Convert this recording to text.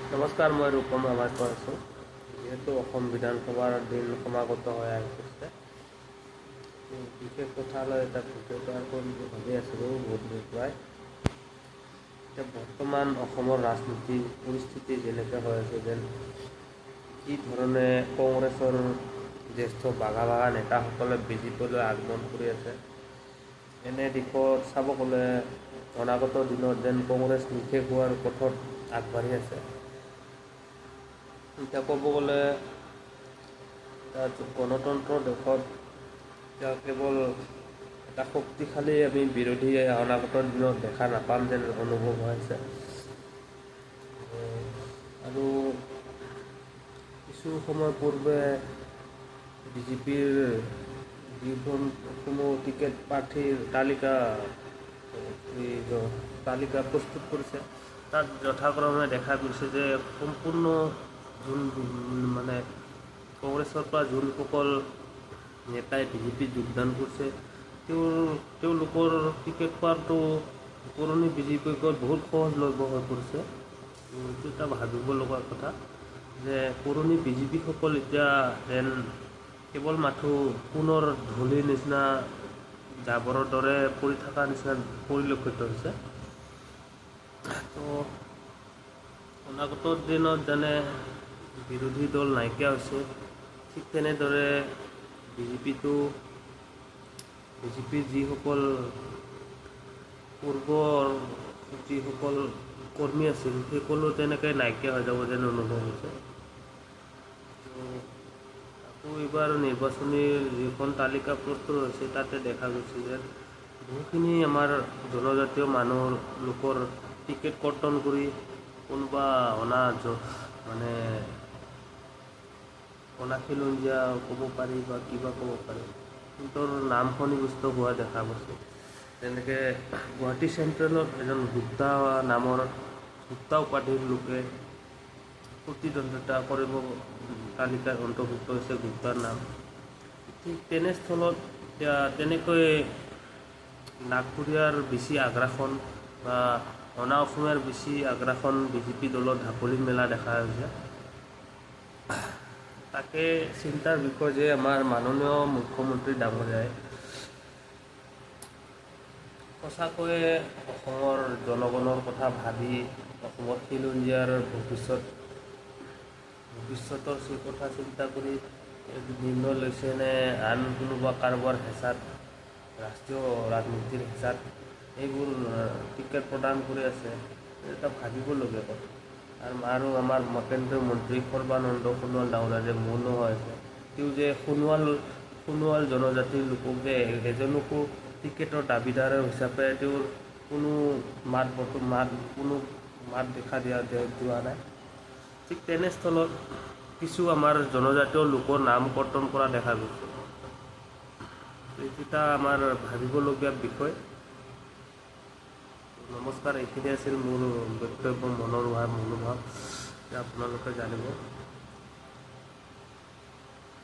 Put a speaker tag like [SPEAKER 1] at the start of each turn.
[SPEAKER 1] নমস্কাৰ, মই ৰূপম ৰামাই কৈ আছোঁ। যিহেতু অসম বিধানসভাৰ দিন সমাগত হৈ আহিছে, বিশেষ কথা লৈ এটা ভিডিঅ' তৈয়াৰ কৰিম বুলি ভাবি আছিলোঁ বহুত দিনৰ পৰাই। এতিয়া বৰ্তমান অসমৰ ৰাজনীতি পৰিস্থিতি যেনেকৈ হৈ আছে, যেন কি ধৰণে কংগ্ৰেছৰ জ্যেষ্ঠ বাঘা নেতাসকলে বিজেপিলৈ আগমন কৰি আছে। এনে দিশত চাব গ'লে অনাগত দিনত যেন কংগ্ৰেছ নিশেষ হোৱাৰ পথত আগবাঢ়ি আছে। এতিয়া ক'ব গ'লে গণতন্ত্ৰ দেশত এতিয়া কেৱল এটা শক্তিশালী আমি বিৰোধী অনাগত দিনত দেখা নাপাম যেন অনুভৱ হৈ আছে। আৰু কিছু সময় পূৰ্বে বিজেপিৰ যিসমূহ টিকেট প্ৰাৰ্থীৰ তালিকা প্ৰস্তুত কৰিছে, তাত যথাক্ৰমে দেখা গৈছে যে সম্পূৰ্ণ মানে কংগ্ৰেছৰ পৰা যোনসকল নেতাই বিজেপিত যোগদান কৰিছে, তেওঁলোকৰ টিকেট পোৱাটো পুৰণি বিজেপিক বহুত সহজলভ্য হৈ পৰিছে। এইটো এটা ভাবিব লগা কথা যে পুৰণি বিজেপিসকল এতিয়া যেন কেৱল মাথো পুনৰ ধূলিৰ নিচিনা জাবৰৰ দৰে পৰি থকাৰ নিচিনা পৰিলক্ষিত হৈছে। তো অনাগত দিনত যেনে বিৰোধী দল নাইকিয়া হৈছে, ঠিক তেনেদৰে বিজেপিৰ যিসকল পূৰ্বৰ যিসকল কৰ্মী আছিল, সকলো তেনেকৈ নাইকিয়া হৈ যাব যেন অনুভৱ হৈছে। আকৌ এইবাৰ নিৰ্বাচনীৰ যিখন তালিকা প্ৰস্তুত হৈছে, তাতে দেখা গৈছে যে বহুখিনি আমাৰ জনজাতীয় লোকৰ টিকেট কৰ্তন কৰি কোনোবা অনাখিলঞ্জীয়া ক'ব পাৰি বা কিবা ক'ব পাৰি, সিহঁতৰ নাম সন্নিৱিষ্ট হোৱা দেখা গৈছে। তেনেকৈ গুৱাহাটী চেণ্ট্ৰেলত এজন গুপ্তা উপাধিৰ লোকে প্ৰতিদ্বন্দ্বিতা কৰিব তালিকাত অন্তৰ্ভুক্ত হৈছে গুপ্তাৰ নাম। ঠিক তেনেস্থলত এতিয়া তেনেকৈ নাগপুৰীয়াৰ বেছি আগ্ৰাসন বা অনা অসমীয়াৰ বেছি আগ্ৰাসন বিজেপি দলত ঢাপলি মেলা দেখা হৈছে। তাকে চিন্তাৰ বিষয় যে আমাৰ মাননীয় মুখ্যমন্ত্ৰী ডাঙৰীয়াই সঁচাকৈয়ে অসমৰ জনগণৰ কথা ভাবি অসমৰ খিলঞ্জীয়াৰ ভৱিষ্যতৰ কথা চিন্তা কৰি নিৰ্ণয় লৈছে নে আন কোনোবা কাৰোবাৰ হেঁচাত, ৰাষ্ট্ৰীয় ৰাজনীতিৰ হেঁচাত এইবোৰ টিকেট প্ৰদান কৰি আছে। এটা ভাবিবলগীয়া কথা। আৰু আমাৰ কেন্দ্ৰীয় মন্ত্ৰী সৰ্বানন্দ সোণোৱাল ডাঙৰীয়া যে মৌন হৈ আছে, তেওঁ যে সোণোৱাল জনজাতিৰ লোকক যে এজনকো টিকেটৰ দাবীদাৰ হিচাপে তেওঁৰ কোনো মাত দেখা যোৱা নাই। ঠিক তেনেস্থলত কিছু আমাৰ জনজাতীয় লোকৰ নাম কৰ্তন কৰা দেখা গৈছে। এইটো আমাৰ ভাবিবলগীয়া বিষয়। নমস্কাৰ, এইখিনি আছিল মোৰ বক্তব্য, মনোভাৱ আপোনালোকে জানিব।